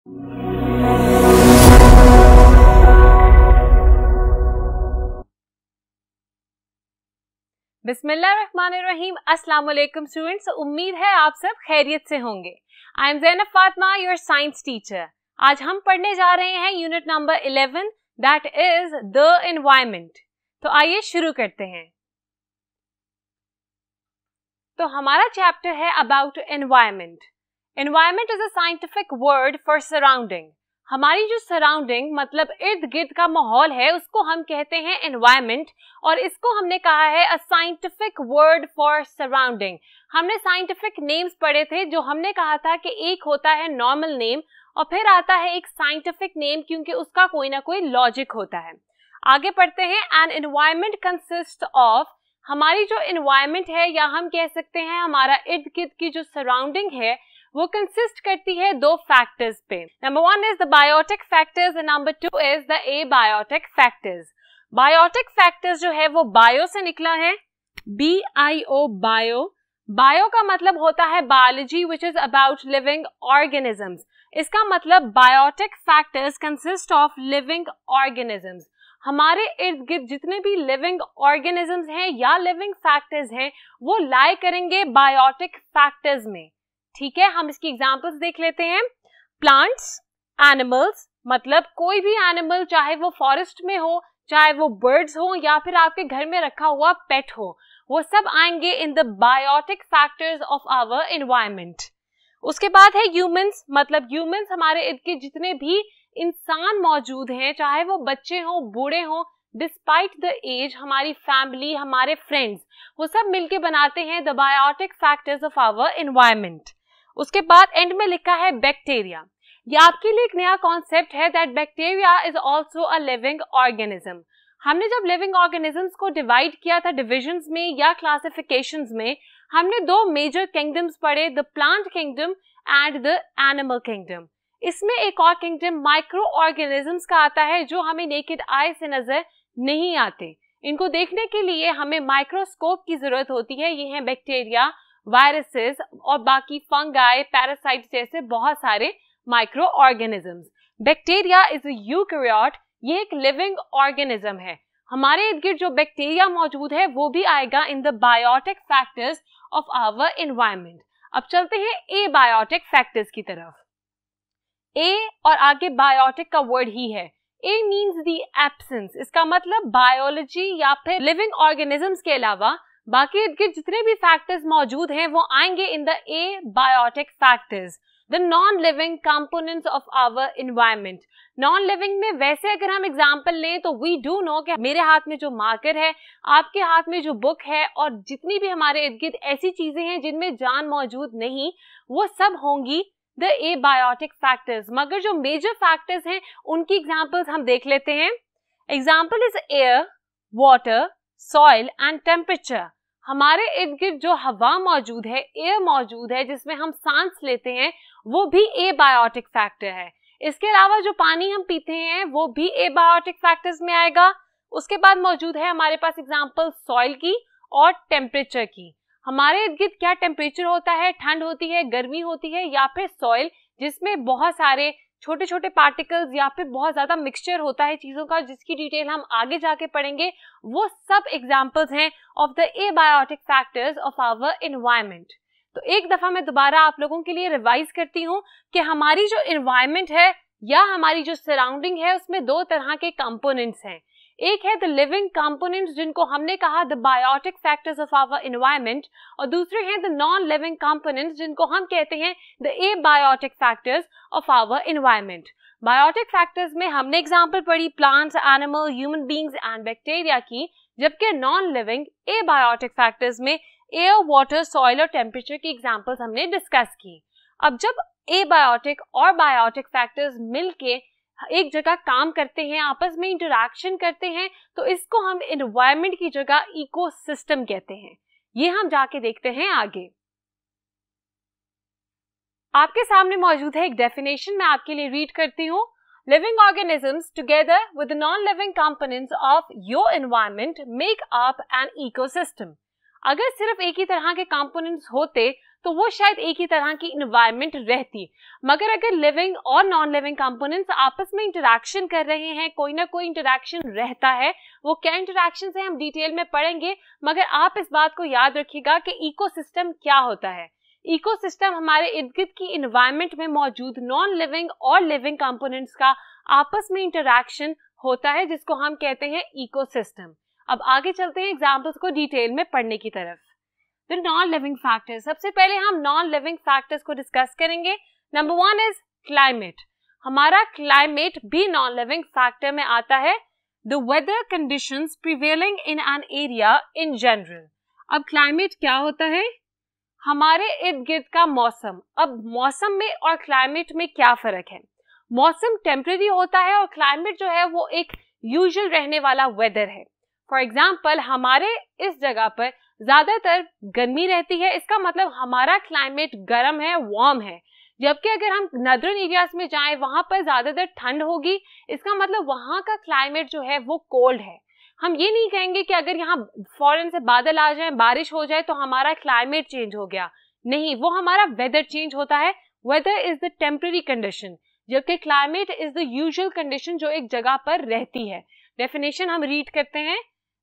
बिस्मिल्लाहिर्रहमानिर्रहीम। अस्सलाम वालेकुम स्टूडेंट्स, उम्मीद है आप सब खैरियत से होंगे। I am Zainab Fatima, your science teacher. आज हम पढ़ने जा रहे हैं unit number 11, that is the environment. तो आइए शुरू करते हैं। तो हमारा चैप्टर है about environment. Environment is a scientific word for surrounding. हमारी जो सराउंडिंग मतलब इर्द गिर्द का माहौल है उसको हम कहते हैं एनवायरनमेंट, और इसको हमने कहा है a scientific word for surrounding. हमने साइंटिफिक नेम्स पढ़े थे जो हमने कहा था कि एक होता है नॉर्मल नेम और फिर आता है एक साइंटिफिक नेम, क्योंकि उसका कोई ना कोई लॉजिक होता है। आगे पढ़ते हैं। एन एनवायरनमेंट कंसिस्ट ऑफ, हमारी जो एनवायरनमेंट है या हम कह सकते हैं हमारा इर्द गिर्द की जो सराउंडिंग है वो कंसिस्ट करती है दो फैक्टर्स पे। Number 1 is the biotic factors and number 2 is the abiotic factors. Biotic factors जो है वो बायो से निकला है, BIO बायो। बायो का मतलब होता है biology which is about living organisms. इसका मतलब biotic factors consist of living organisms. हमारे इर्द गिर्द जितने भी लिविंग ऑर्गेनिजम्स हैं या लिविंग फैक्टर्स हैं वो लाई करेंगे बायोटिक फैक्टर्स में। ठीक है, हम इसकी एग्जांपल्स देख लेते हैं। प्लांट्स, एनिमल्स, मतलब कोई भी एनिमल, चाहे वो फॉरेस्ट में हो, चाहे वो बर्ड्स हो या फिर आपके घर में रखा हुआ पेट हो, वो सब आएंगे in the biotic factors of our environment. उसके बाद है ह्यूमंस, मतलब ह्यूमंस हमारे इर्द गिर्द जितने भी इंसान मौजूद हैं, चाहे वो बच्चे हो, बूढ़े हो, डिस्पाइट द एज, हमारी फैमिली, हमारे फ्रेंड्स, वो सब मिलके बनाते हैं the biotic factors of our environment. उसके बाद एंड में लिखा है बैक्टीरिया। ये आपके लिए एक नया कॉन्सेप्ट है that bacteria is also a living organism. हमने जब लिविंग ऑर्गेनिजम्स को डिवाइड किया था डिविजन्स में या क्लासिफिकेशंस में, हमने दो मेजर किंगडम्स पढ़े, the plant kingdom and the animal kingdom. इसमें एक और किंगडम माइक्रो ऑर्गेनिजम्स का आता है जो हमें नेकेड आई से नजर नहीं आते। इनको देखने के लिए हमें माइक्रोस्कोप की जरूरत होती है। ये हैं बैक्टीरिया, वायरसेस और बाकी फंगाई, पैरासाइट्स जैसे बहुत सारे micro organisms. Bacteria is a eukaryote, ये एक लिविंग ऑर्गेनिज्म है। हमारे इर्द गिर्द जो बैक्टीरिया मौजूद है वो भी आएगा in the biotic factors of our environment. अब चलते हैं एबायोटिक फैक्टर्स की तरफ। ए और आगे बायोटिक का वर्ड ही है। ए मीन्स द एब्सेंस, इसका मतलब बायोलॉजी या फिर लिविंग ऑर्गेनिजम्स के अलावा बाकी इर्द गिर्द जितने भी फैक्टर्स मौजूद हैं वो आएंगे in the abiotic factors, the non living components of our environment. Non living में वैसे अगर हम एग्जांपल लें तो वी डू नो कि मेरे हाथ में जो मार्कर है, आपके हाथ में जो बुक है और जितनी भी हमारे इर्द गिर्द ऐसी चीजें हैं जिनमें जान मौजूद नहीं, वो सब होंगी द एबायोटिक फैक्टर्स। मगर जो मेजर फैक्टर्स हैं उनकी एग्जांपल्स हम देख लेते हैं। Example is air, water, soil and temperature. हमारे इर्द गिर्द जो हवा मौजूद है, एयर मौजूद है जिसमें हम सांस लेते हैं, वो भी एबायोटिक फैक्टर है। इसके अलावा जो पानी हम पीते हैं वो भी एबायोटिक फैक्टर्स में आएगा। उसके बाद मौजूद है हमारे पास एग्जांपल सॉइल की और टेम्परेचर की। हमारे इर्द गिर्द क्या टेम्परेचर होता है, ठंड होती है, गर्मी होती है, या फिर सॉइल जिसमें बहुत सारे छोटे छोटे पार्टिकल्स या फिर बहुत ज्यादा मिक्सचर होता है चीजों का, जिसकी डिटेल हम आगे जाके पढ़ेंगे। वो सब एग्जांपल्स हैं of the abiotic factors of our environment. तो एक दफा मैं दोबारा आप लोगों के लिए रिवाइज करती हूँ कि हमारी जो एनवायरनमेंट है या हमारी जो सराउंडिंग है उसमें दो तरह के कंपोनेंट्स हैं। एक है द लिविंग कंपोनेंट्स जिनको हमने कहा the biotic factors of our environment, और दूसरे हैं द नॉन लिविंग कंपोनेंट्स जिनको हम कहते हैं the abiotic factors of our environment. Biotic factors में हमने एग्जांपल पढ़ी plants, animal, human beings and bacteria की, जबकि नॉन लिविंग एबायोटिक फैक्टर्स में एयर, वाटर, सॉइल और टेम्परेचर की एग्जांपल्स हमने डिस्कस की। अब जब एबायोटिक और बायोटिक फैक्टर्स मिलके एक जगह काम करते हैं, आपस में इंटरैक्शन करते हैं, तो इसको हम एनवायरनमेंट की जगह इकोसिस्टम कहते हैं। ये हम जाके देखते हैं आगे। आपके सामने मौजूद है एक डेफिनेशन, मैं आपके लिए रीड करती हूँ। Living organisms together with non living components of your environment make up an ecosystem. अगर सिर्फ एक ही तरह के कंपोनेंट्स होते तो वो शायद एक ही तरह की इन्वायरमेंट रहती। मगर अगर लिविंग और नॉन लिविंग कंपोनेंट्स आपस में इंटरेक्शन कर रहे हैं, कोई ना कोई इंटरेक्शन रहता है, वो क्या इंटरेक्शन है हम डिटेल में पढ़ेंगे, मगर आप इस बात को याद रखिएगा कि इकोसिस्टम क्या होता है। इकोसिस्टम हमारे इर्द गिर्द की इन्वायरमेंट में मौजूद नॉन लिविंग और लिविंग कंपोनेंट्स का आपस में इंटरेक्शन होता है, जिसको हम कहते हैं इकोसिस्टम। अब आगे चलते हैं एग्जाम्पल्स को डिटेल में पढ़ने की तरफ। द नॉन लिविंग फैक्टर्स, सबसे पहले हम नॉन लिविंग फैक्टर्स को डिस्कस करेंगे। Number 1 is climate. हमारा क्लाइमेट भी नॉन लिविंग फैक्टर में आता है। The weather conditions prevailing in an area in general. अब क्लाइमेट क्या होता है? हमारे इर्द गिर्द का मौसम। अब मौसम में और क्लाइमेट में क्या फर्क है? मौसम टेम्परेरी होता है और क्लाइमेट जो है वो एक यूजुअल रहने वाला वेदर है। फॉर एग्जाम्पल, हमारे इस जगह पर ज्यादातर गर्मी रहती है, इसका मतलब हमारा क्लाइमेट गर्म है, वार्म है। जबकि अगर हम नदर्न एरियाज में जाएं, वहां पर ज्यादातर ठंड होगी, इसका मतलब वहां का क्लाइमेट जो है वो कोल्ड है। हम ये नहीं कहेंगे कि अगर यहाँ फौरन से बादल आ जाए, बारिश हो जाए तो हमारा क्लाइमेट चेंज हो गया। नहीं, वो हमारा वेदर चेंज होता है। Weather is the temporary condition, जबकि climate is the usual condition जो एक जगह पर रहती है। डेफिनेशन हम रीड करते हैं।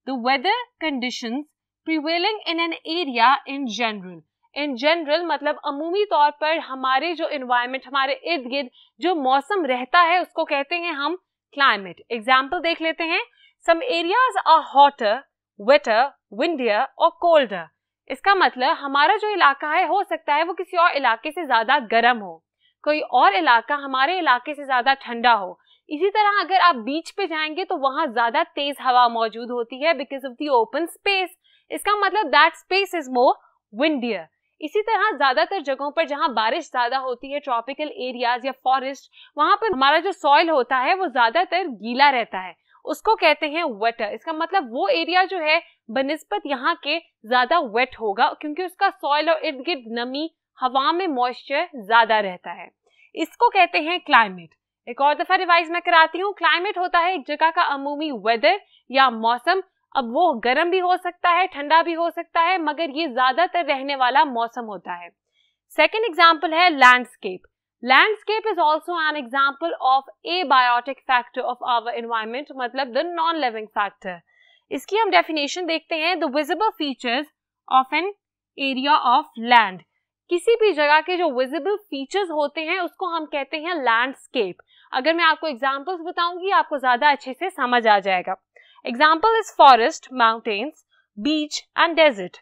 The weather conditions prevailing in an area in general. In general मतलब अमूमी तौर पर हमारे जो एनवायरनमेंट, हमारे इर्द गिर्द जो मौसम रहता है, उसको कहते हैं हम क्लाइमेट। एग्जाम्पल देख लेते हैं। Some areas are hotter, wetter, windier और कोल्डर। इसका मतलब हमारा जो इलाका है, हो सकता है वो किसी और इलाके से ज्यादा गर्म हो, कोई और इलाका हमारे इलाके से ज्यादा ठंडा हो। इसी तरह अगर आप बीच पे जाएंगे तो वहां ज्यादा तेज हवा मौजूद होती है because of the open space. इसका मतलब दैट स्पेस इज मोर विंडियर। इसी तरह ज्यादातर जगहों पर जहां बारिश ज्यादा होती है, ट्रॉपिकल एरियाज या फॉरेस्ट, वहां पर हमारा जो सॉइल होता है वो ज्यादातर गीला रहता है, उसको कहते हैं वेटर। इसका मतलब वो एरिया जो है बनिस्बत यहाँ के ज्यादा वेट होगा, क्योंकि उसका सॉइल और इर्द गिर्द नमी, हवा में मॉइस्चर ज्यादा रहता है। इसको कहते हैं क्लाइमेट। एक और दफा रिवाइज मैं कराती हूँ। क्लाइमेट होता है एक जगह का अमूमी वेदर या मौसम। अब वो गर्म भी हो सकता है, ठंडा भी हो सकता है, मगर ये ज्यादातर रहने वाला मौसम होता है। सेकेंड एग्जाम्पल है landscape. Landscape is also an example of abiotic factor of our environment, मतलब द नॉन लिविंग फैक्टर। इसकी हम डेफिनेशन देखते हैं। The visible features of an area of land. किसी भी जगह के जो विजिबल फीचर्स होते हैं उसको हम कहते हैं लैंडस्केप। अगर मैं आपको एग्जाम्पल्स बताऊंगी आपको ज्यादा अच्छे से समझ आ जाएगा। Example is forest, mountains, beach and desert.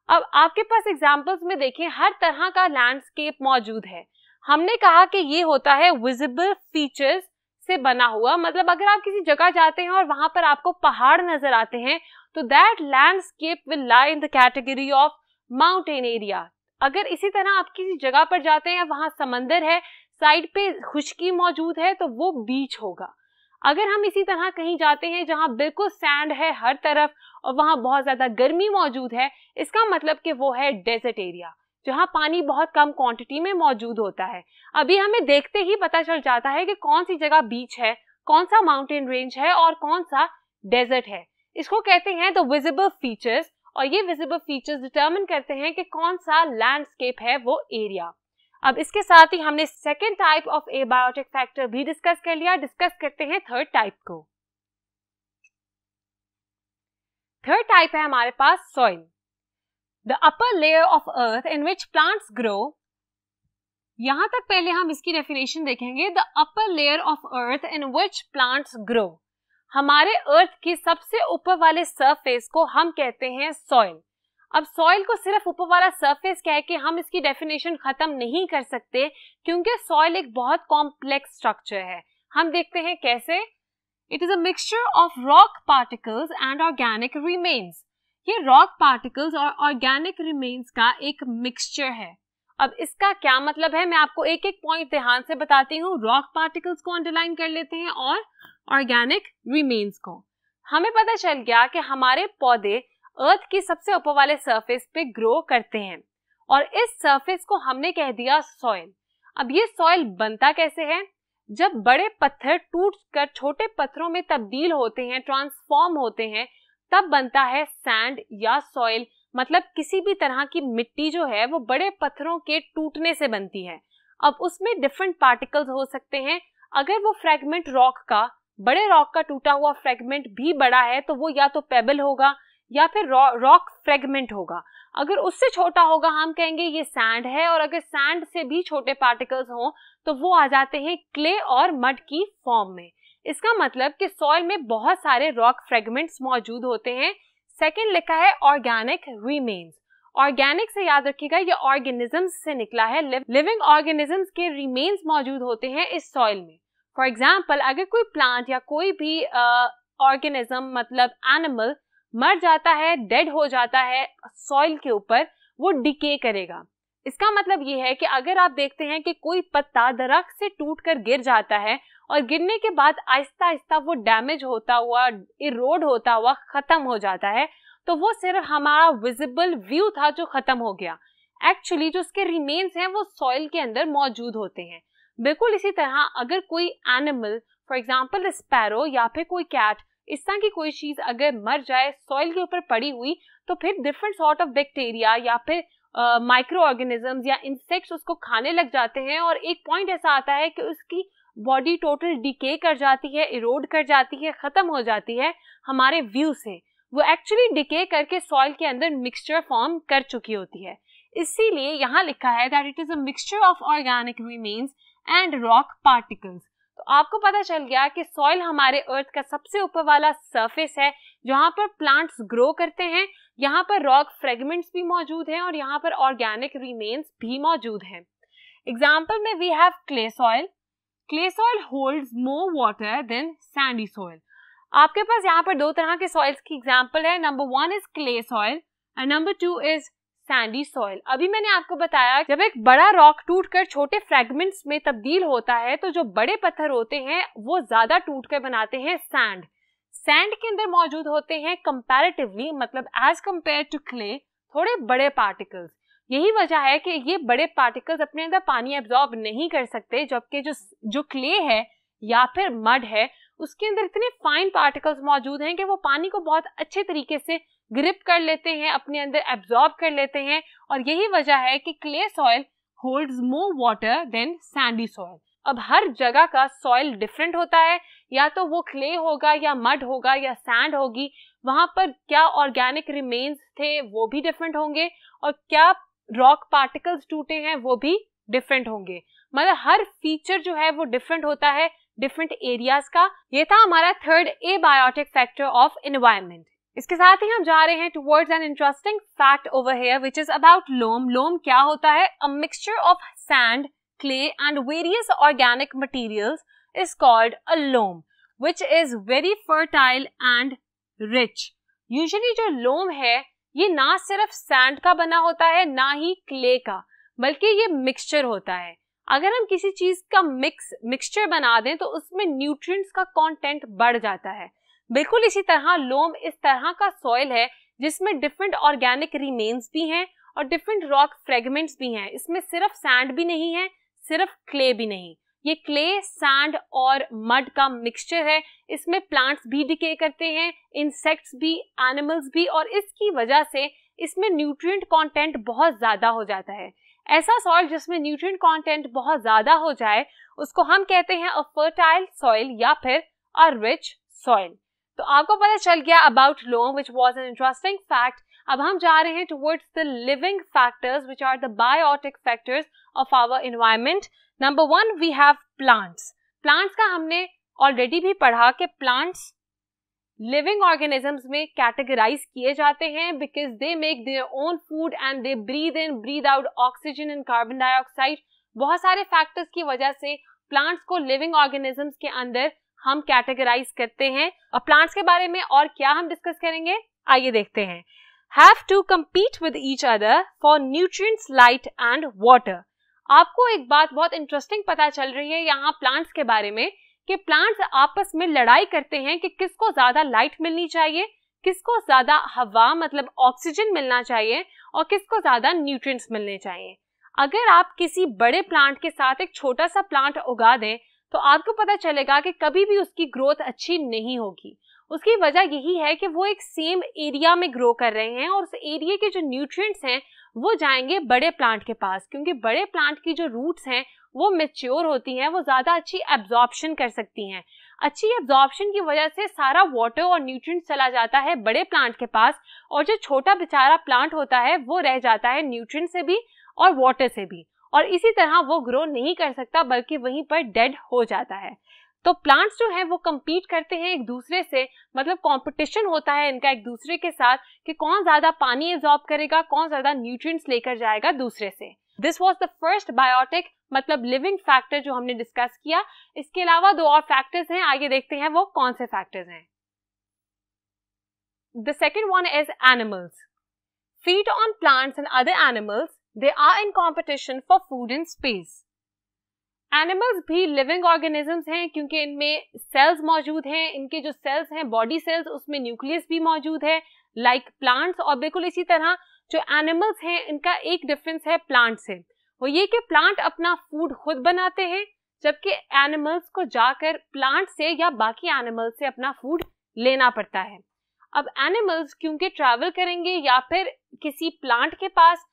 अब आपके पास एग्जाम्पल्स में देखिए हर तरह का लैंडस्केप मौजूद है। हमने कहा कि ये होता है विजिबल फीचर्स से बना हुआ, मतलब अगर आप किसी जगह जाते हैं और वहां पर आपको पहाड़ नजर आते हैं तो that landscape will lie in the category of mountain area. अगर इसी तरह आप किसी जगह पर जाते हैं, वहां समंदर है, साइड पे खुश्की मौजूद है, तो वो बीच होगा। अगर हम इसी तरह कहीं जाते हैं जहां बिल्कुल सैंड है हर तरफ और वहां बहुत ज्यादा गर्मी मौजूद है, इसका मतलब कि वो है डेजर्ट एरिया, जहां पानी बहुत कम क्वांटिटी में मौजूद होता है। अभी हमें देखते ही पता चल जाता है कि कौन सी जगह बीच है, कौन सा माउंटेन रेंज है और कौन सा डेजर्ट है। इसको कहते हैं द विजिबल फीचर्स, और ये विजिबल फीचर्स डिटरमिन करते हैं कि कौन सा लैंडस्केप है वो एरिया। अब इसके साथ ही हमने second type of abiotic factor भी डिस्कस कर लिया। डिस्कस करते हैं थर्ड टाइप को। थर्ड टाइप है हमारे पास soil. The upper layer of earth in which plants grow. यहां तक पहले हम इसकी डेफिनेशन देखेंगे। The upper layer of earth in which plants grow. हमारे अर्थ की सबसे ऊपर वाले सरफेस को हम कहते हैं सॉइल। अब सॉइल को सिर्फ ऊपर वाला सरफेस कह के हम इसकी डेफिनेशन खत्म नहीं कर सकते, क्योंकि सॉइल एक बहुत कॉम्प्लेक्स स्ट्रक्चर है। हम देखते हैं कैसे। It is a mixture of rock particles and organic remains. ये रॉक पार्टिकल्स और ऑर्गेनिक रिमेन्स का एक मिक्सचर है। अब इसका क्या मतलब है, मैं आपको एक एक पॉइंट ध्यान से बताती हूँ। रॉक पार्टिकल्स को अंडरलाइन कर लेते हैं और ऑर्गेनिक रिमेन्स को। हमें पता चल गया कि हमारे पौधे अर्थ की सबसे ऊपर वाले सरफेस पे ग्रो करते हैं और इस सरफेस को हमने कह दिया सॉइल। अब ये सॉइल बनता कैसे है? जब बड़े पत्थर टूटकर छोटे पत्थरों में तब्दील होते हैं, ट्रांसफॉर्म होते हैं, तब बनता है सैंड या सॉइल, मतलब किसी भी तरह की मिट्टी जो है वो बड़े पत्थरों के टूटने से बनती है। अब उसमें डिफरेंट पार्टिकल्स हो सकते हैं। अगर वो फ्रैगमेंट रॉक का, बड़े रॉक का टूटा हुआ फ्रैगमेंट भी बड़ा है तो वो या तो पेबल होगा या फिर रॉक फ्रैगमेंट होगा। अगर उससे छोटा होगा हम कहेंगे ये सैंड है, और अगर सैंड से भी छोटे पार्टिकल्स हों तो वो आ जाते हैं क्ले और मड की फॉर्म में। इसका मतलब कि सॉइल में बहुत सारे रॉक फ्रैगमेंट्स मौजूद होते हैं। सेकंड लिखा है ऑर्गेनिक रिमेन्स। ऑर्गेनिक से याद रखिएगा ये ऑर्गेनिजम्स से निकला है। लिविंग ऑर्गेनिजम्स के रिमेन्स मौजूद होते हैं इस सॉइल में। फॉर एग्जाम्पल अगर कोई प्लांट या कोई भी ऑर्गेनिज्म मतलब एनिमल मर जाता है, डेड हो जाता है सॉइल के ऊपर, वो डिके करेगा। इसका मतलब ये है कि अगर आप देखते हैं कि कोई पत्ता दरख्त से टूटकर गिर जाता है और गिरने के बाद आहिस्ता आहिस्ता वो डैमेज होता हुआ, इरोड होता हुआ खत्म हो जाता है, तो वो सिर्फ हमारा विजिबल व्यू था जो खत्म हो गया। एक्चुअली जो उसके रिमेन्स हैं वो सॉइल के अंदर मौजूद होते हैं। बिल्कुल इसी तरह अगर कोई एनिमल, फॉर एग्जाम्पल स्पैरो या फिर कोई कैट, इस तरह की कोई चीज अगर मर जाए सॉइल के ऊपर पड़ी हुई, तो फिर डिफरेंट सॉर्ट ऑफ बैक्टीरिया या फिर माइक्रो ऑर्गेनिजम्स या इंसेक्ट्स उसको खाने लग जाते हैं, और एक पॉइंट ऐसा आता है कि उसकी बॉडी टोटल डिके कर जाती है, इरोड कर जाती है, खत्म हो जाती है हमारे व्यू से। वो एक्चुअली डिके करके सॉइल के अंदर मिक्सचर फॉर्म कर चुकी होती है। इसीलिए यहाँ लिखा है that it is a mixture of organic remains and rock particles. तो आपको पता चल गया कि सॉइल हमारे अर्थ का सबसे ऊपर वाला सरफेस है जहाँ पर प्लांट्स ग्रो करते हैं। यहाँ पर रॉक फ्रेगमेंट्स भी मौजूद हैं और यहाँ पर ऑर्गेनिक रिमेन्स भी मौजूद हैं। एग्जाम्पल में we have clay soil. Clay soil holds more water than sandy soil. आपके पास यहाँ पर दो तरह के सॉइल्स की एग्जाम्पल है। Number 1 is clay soil and number 2 is Sandy soil. अभी मैंने आपको बताया जब एक बड़ा रॉक टूटकर छोटे फ्रैगमेंट्स में तब्दील होता है तो जो बड़े पत्थर होते हैं वो ज्यादा टूटकर बनाते हैं सैंड। सैंड के अंदर मौजूद होते हैं कंपैरेटिवली, मतलब एज कंपेयर टू क्ले, थोड़े बड़े पार्टिकल्स। यही वजह है कि ये बड़े पार्टिकल्स अपने अंदर पानी एब्जॉर्ब नहीं कर सकते, जबकि जो क्ले है या फिर मड है उसके अंदर इतने फाइन पार्टिकल्स मौजूद हैं कि वो पानी को बहुत अच्छे तरीके से ग्रिप कर लेते हैं, अपने अंदर एब्जॉर्ब कर लेते हैं। और यही वजह है कि clay soil holds more water than sandy soil. अब हर जगह का सॉइल डिफरेंट होता है, या तो वो क्ले होगा या मड होगा या सैंड होगी। वहां पर क्या ऑर्गेनिक रिमेन्स थे वो भी डिफरेंट होंगे, और क्या रॉक पार्टिकल्स टूटे हैं वो भी डिफरेंट होंगे। मतलब हर फीचर जो है वो डिफरेंट होता है डिफरेंट एरियाज का। ये था हमारा third abiotic factor of environment. इसके साथ ही हम जा रहे हैं towards an interesting fact over here which is about loam. Loam क्या होता है? A mixture of sand, clay and various organic materials is called a loam which is very fertile and rich. Usually जो loam है ये ना सिर्फ sand का बना होता है ना ही क्ले का, बल्कि ये मिक्सचर होता है। अगर हम किसी चीज का मिक्सचर बना दें तो उसमें न्यूट्रिएंट्स का कंटेंट बढ़ जाता है। बिल्कुल इसी तरह लोम इस तरह का सॉइल है जिसमें डिफरेंट ऑर्गेनिक रिमेन्स भी हैं और डिफरेंट रॉक फ्रेगमेंट्स भी हैं। इसमें सिर्फ सैंड भी नहीं है, सिर्फ क्ले भी नहीं। ये क्ले, सैंड और मड का मिक्सचर है। इसमें प्लांट्स भी डिके करते हैं, इंसेक्ट्स भी, एनिमल्स भी, और इसकी वजह से इसमें न्यूट्रिएंट कंटेंट बहुत ज्यादा हो जाता है। ऐसा सॉइल जिसमें न्यूट्रिएंट कंटेंट बहुत ज्यादा हो जाए उसको हम कहते हैं अ फर्टाइल सॉइल या फिर अ रिच सॉइल। तो आपको पता चल गया about loam which was an interesting fact. अब हम जा रहे हैं towards the living factors which are the biotic factors of our environment. Number 1 we have plants. Plants का हमने ऑलरेडी भी पढ़ा कि प्लांट्स लिविंग ऑर्गेनिजम्स में कैटेगराइज किए जाते हैं because they make their own food and they breathe in breathe out oxygen and carbon dioxide. बहुत सारे फैक्टर्स की वजह से प्लांट्स को लिविंग ऑर्गेनिजम्स के अंदर हम कैटेगराइज करते हैं। और प्लांट्स के बारे में और क्या हम डिस्कस करेंगे, आइए देखते हैं। Have to compete with each other for nutrients, light and water. आपको एक बात बहुत इंटरेस्टिंग पता चल रही है यहाँ प्लांट्स के बारे में कि प्लांट्स आपस में लड़ाई करते हैं कि किसको ज्यादा लाइट मिलनी चाहिए, किसको ज्यादा हवा मतलब ऑक्सीजन मिलना चाहिए और किसको ज्यादा न्यूट्रिएंट्स मिलने चाहिए। अगर आप किसी बड़े प्लांट के साथ एक छोटा सा प्लांट उगा दें तो आपको पता चलेगा कि कभी भी उसकी ग्रोथ अच्छी नहीं होगी। उसकी वजह यही है कि वो एक सेम एरिया में ग्रो कर रहे हैं और उस एरिया के जो न्यूट्रिएंट्स हैं वो जाएंगे बड़े प्लांट के पास, क्योंकि बड़े प्लांट की जो रूट्स हैं वो मैच्योर होती हैं, वो ज़्यादा अच्छी एब्जॉर्प्शन कर सकती हैं। अच्छी एब्जॉर्प्शन की वजह से सारा वाटर और न्यूट्रिएंट्स चला जाता है बड़े प्लांट के पास, और जो छोटा बेचारा प्लांट होता है वो रह जाता है न्यूट्रिएंट से भी और वाटर से भी, और इसी तरह वो ग्रो नहीं कर सकता बल्कि वहीं पर डेड हो जाता है। तो प्लांट्स जो है वो compete करते हैं एक दूसरे से, मतलब कंपटीशन होता है इनका एक दूसरे के साथ कि कौन ज्यादा पानी एब्जॉर्ब करेगा, कौन ज्यादा न्यूट्रिएंट्स लेकर जाएगा दूसरे से। This was the first biotic मतलब लिविंग फैक्टर जो हमने डिस्कस किया। इसके अलावा 2 और फैक्टर्स हैं, आगे देखते हैं वो कौन से फैक्टर्स हैं। The second one is animals. Feed on plants and other animals, they are in competition for food and space. Animals भी लिविंग ऑर्गेनिजम्स हैं क्योंकि इनमें सेल्स मौजूद हैं, इनके जो सेल्स हैं बॉडी सेल्स उसमें न्यूक्लियस भी मौजूद है लाइक प्लांट्स। और बिल्कुल इसी तरह जो एनिमल्स हैं इनका एक डिफरेंस है प्लांट से, वो ये कि प्लांट अपना फूड खुद बनाते हैं जबकि एनिमल्स को जाकर प्लांट से या बाकी एनिमल्स से अपना फूड लेना पड़ता है। अब एनिमल्स क्योंकि ट्रैवल करेंगे या फिर किसी प्लांट के पास,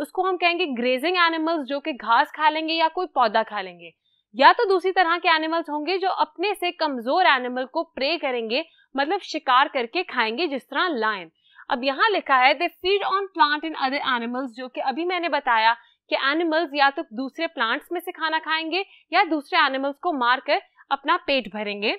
उसको हम कहेंगे ग्रेजिंग एनिमल्स जो कि घास खा लेंगे या कोई पौधा खा लेंगे, या तो दूसरी तरह के एनिमल्स होंगे जो अपने से कमजोर एनिमल को प्रे करेंगे, मतलब शिकार करके खाएंगे, जिस तरह लायन। अब यहाँ लिखा है they feed on plant and other animals, जो कि अभी मैंने बताया कि एनिमल्स या तो दूसरे प्लांट्स में से खाना खाएंगे या दूसरे एनिमल्स को मारकर अपना पेट भरेंगे।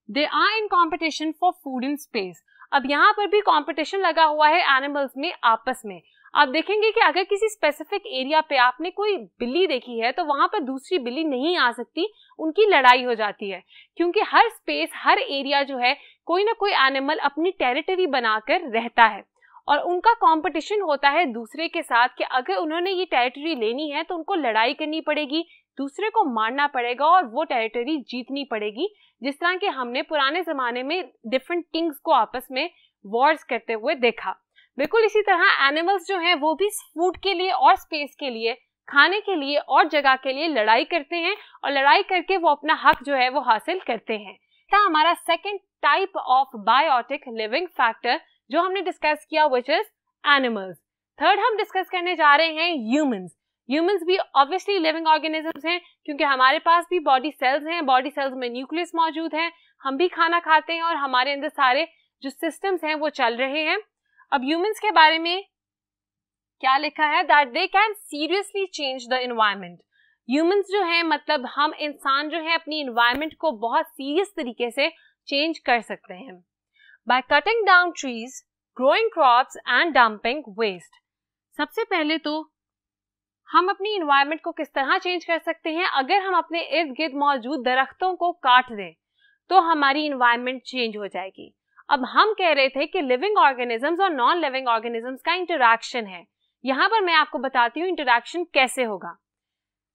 They are in competition for food in space. अब यहाँ पर भी कॉम्पिटिशन लगा हुआ है एनिमल्स में आपस में। आप देखेंगे कि अगर किसी स्पेसिफिक एरिया पे आपने कोई बिल्ली देखी है तो वहां पर दूसरी बिल्ली नहीं आ सकती, उनकी लड़ाई हो जाती है, क्योंकि हर स्पेस हर एरिया जो है कोई ना कोई एनिमल अपनी टेरिटरी बनाकर रहता है और उनका कंपटीशन होता है दूसरे के साथ कि अगर उन्होंने ये टेरिटरी लेनी है तो उनको लड़ाई करनी पड़ेगी, दूसरे को मारना पड़ेगा और वो टेरिटरी जीतनी पड़ेगी। जिस तरह के हमने पुराने जमाने में डिफरेंट किंग्स को आपस में वॉर्स करते हुए देखा, बिल्कुल इसी तरह एनिमल्स जो हैं वो भी फूड के लिए और स्पेस के लिए, खाने के लिए और जगह के लिए लड़ाई करते हैं और लड़ाई करके वो अपना हक जो है वो हासिल करते हैं। तो हमारा second type of biotic living factor जो हमने डिस्कस किया व्हिच इज एनिमल्स। थर्ड हम डिस्कस करने जा रहे हैं ह्यूमंस। ह्यूमंस भी ऑब्वियसली लिविंग ऑर्गेनिजम्स हैं क्योंकि हमारे पास भी बॉडी सेल्स हैं, बॉडी सेल्स में न्यूक्लियस मौजूद है, हम भी खाना खाते हैं और हमारे अंदर सारे जो सिस्टम्स हैं वो चल रहे हैं। अब ह्यूमंस के बारे में क्या लिखा है that they can seriously change the environment. Humans जो है मतलब हम इंसान जो है अपनी एनवायरनमेंट को बहुत सीरियस तरीके से चेंज कर सकते हैं by cutting down trees, growing crops and dumping waste. सबसे पहले तो हम अपनी एनवायरनमेंट को किस तरह चेंज कर सकते हैं, अगर हम अपने इर्द गिर्द मौजूद दरख्तों को काट दें तो हमारी एनवायरनमेंट चेंज हो जाएगी। अब हम कह रहे थे कि लिविंग ऑर्गेनिजम्स और नॉन लिविंग ऑर्गेनिजम्स का इंटरैक्शन है, यहाँ पर मैं आपको बताती हूँ इंटरैक्शन कैसे होगा।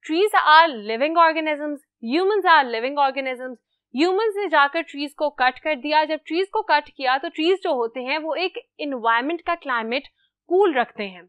Trees are living organisms, humans are living organisms. Humans ने जाकर ट्रीज को कट कर दिया, जब ट्रीज को कट किया तो ट्रीज जो होते हैं वो एक एनवायरनमेंट का क्लाइमेट कूल रखते हैं,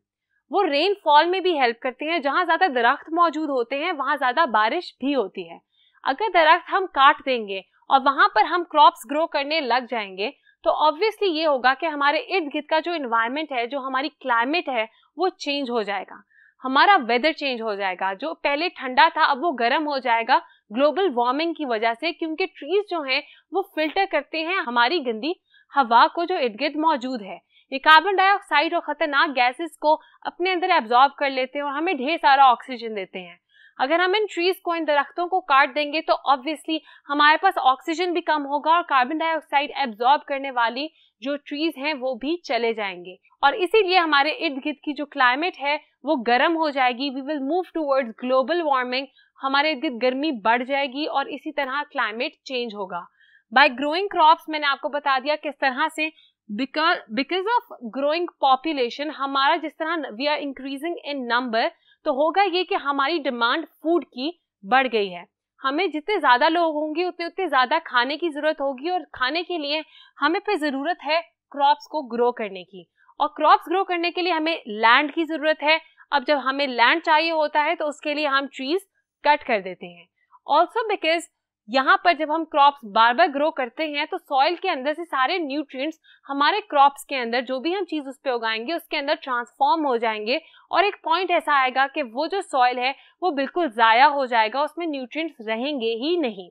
वो रेनफॉल में भी हेल्प करते हैं। जहाँ ज्यादा दरख्त मौजूद होते हैं वहां ज्यादा बारिश भी होती है। अगर दरख्त हम काट देंगे और वहां पर हम क्रॉप्स ग्रो करने लग जाएंगे तो ऑब्वियसली ये होगा कि हमारे इर्द गिर्द का जो एनवायरनमेंट है, जो हमारी क्लाइमेट है वो चेंज हो जाएगा, हमारा वेदर चेंज हो जाएगा। जो पहले ठंडा था अब वो गर्म हो जाएगा ग्लोबल वार्मिंग की वजह से, क्योंकि ट्रीज जो हैं वो फिल्टर करते हैं हमारी गंदी हवा को जो इर्द गिर्द मौजूद है। ये कार्बन डाइऑक्साइड और खतरनाक गैसेस को अपने अंदर एब्जॉर्ब कर लेते हैं और हमें ढेर सारा ऑक्सीजन देते हैं। अगर हम इन ट्रीज को, इन दरख्तों को काट देंगे तो ऑब्वियसली हमारे पास ऑक्सीजन भी कम होगा और कार्बन डाइऑक्साइड एब्जॉर्ब करने वाली जो ट्रीज हैं वो भी चले जाएंगे और इसीलिए हमारे इर्द गिर्द की जो क्लाइमेट है वो गर्म हो जाएगी। We will move towards global warming, हमारे इर्द गिर्द गर्मी बढ़ जाएगी और इसी तरह क्लाइमेट चेंज होगा। बाय ग्रोइंग क्रॉप्स मैंने आपको बता दिया किस तरह से, बिकॉज ऑफ ग्रोइंग पॉपुलेशन, हमारा जिस तरह we are increasing in number, तो होगा ये कि हमारी डिमांड फूड की बढ़ गई है। हमें जितने ज्यादा लोग होंगे उतने ज्यादा खाने की जरूरत होगी और खाने के लिए हमें पे जरूरत है क्रॉप्स को ग्रो करने की, और क्रॉप्स ग्रो करने के लिए हमें लैंड की जरूरत है। अब जब हमें लैंड चाहिए होता है तो उसके लिए हम ट्रीज कट कर देते हैं। ऑल्सो बिकॉज यहाँ पर जब हम क्रॉप्स बार बार ग्रो करते हैं तो सॉइल के अंदर से सारे न्यूट्रिएंट्स हमारे क्रॉप्स के अंदर, जो भी हम चीज उस पे उगाएंगे उसके अंदर ट्रांसफॉर्म हो जाएंगे और एक पॉइंट ऐसा आएगा कि वो जो सॉइल है वो बिल्कुल जाया हो जाएगा, उसमें न्यूट्रिएंट्स रहेंगे ही नहीं।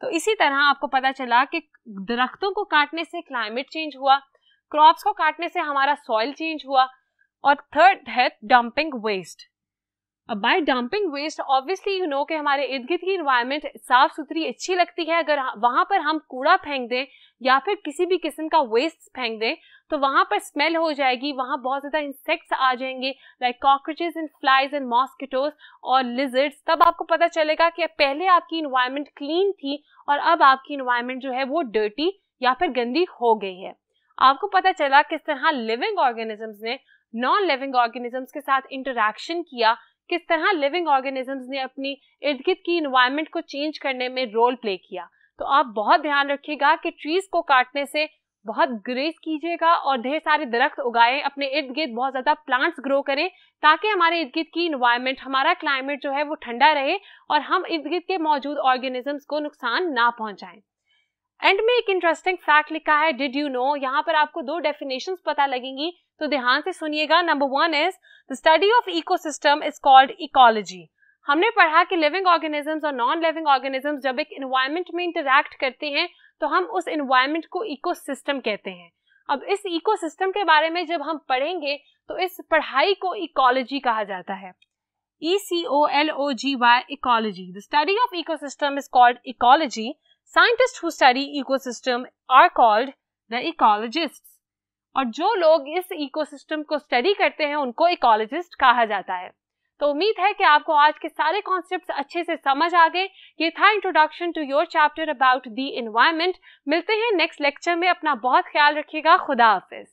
तो इसी तरह आपको पता चला कि दरख्तों को काटने से क्लाइमेट चेंज हुआ, क्रॉप्स को काटने से हमारा सॉइल चेंज हुआ, और थर्ड है डंपिंग वेस्ट। अब by dumping waste obviously you know कि हमारे इर्द गिर्द की एनवायरनमेंट साफ सुथरी अच्छी लगती है। अगर वहां पर हम कूड़ा फेंक दें या फिर किसी भी किस्म का वेस्ट फेंक दें तो वहां पर स्मेल हो जाएगी, वहां बहुत ज्यादा इंसेक्ट्स आ जाएंगे like cockroaches and flies and mosquitoes और लिजर्ड्स। तब आपको पता चलेगा कि पहले आपकी एनवायरनमेंट क्लीन थी और अब आपकी एनवायरनमेंट जो है वो डर्टी या फिर गंदी हो गई है। आपको पता चला किस तरह लिविंग ऑर्गेनिजम्स ने नॉन लिविंग ऑर्गेनिजम्स के साथ इंटरैक्शन किया, किस तरह लिविंग ऑर्गेनिजम्स ने अपनी इर्द गिर्द की एनवायरनमेंट को चेंज करने में रोल प्ले किया। तो आप बहुत ध्यान रखिएगा कि ट्रीज को काटने से बहुत ग्रेस कीजिएगा और ढेर सारे दरख्त उगाएं, अपने इर्द गिर्द बहुत ज्यादा प्लांट्स ग्रो करें ताकि हमारे इर्द गिर्द की एनवायरनमेंट, हमारा क्लाइमेट जो है वो ठंडा रहे और हम इर्द गिर्द के मौजूद ऑर्गेनिजम्स को नुकसान ना पहुंचाएं। एंड में एक इंटरेस्टिंग फैक्ट लिखा है, डिड यू नो। यहाँ पर आपको दो डेफिनेशंस पता लगेंगी तो ध्यान से सुनिएगा। Number 1 is the study of ecosystem is called ecology. हमने पढ़ा कि लिविंग ऑर्गेनिजम्स और नॉन लिविंग ऑर्गेनिजम्स जब एक एनवायरनमेंट में इंटरैक्ट करते हैं तो हम उस एनवायरनमेंट को इकोसिस्टम कहते हैं। अब इस इकोसिस्टम के बारे में जब हम पढ़ेंगे तो इस पढ़ाई को इकोलॉजी कहा जाता है। ECOLOGY, ecology. The study of ecosystem is called ecology. Scientists who study ecosystem are called the ecologists. और जो लोग इस इकोसिस्टम को स्टडी करते हैं उनको इकोलॉजिस्ट कहा जाता है। तो उम्मीद है कि आपको आज के सारे कॉन्सेप्ट्स अच्छे से समझ आ गए। ये था introduction to your chapter about the environment. मिलते हैं नेक्स्ट लेक्चर में। अपना बहुत ख्याल रखिएगा। खुदा हाफिज।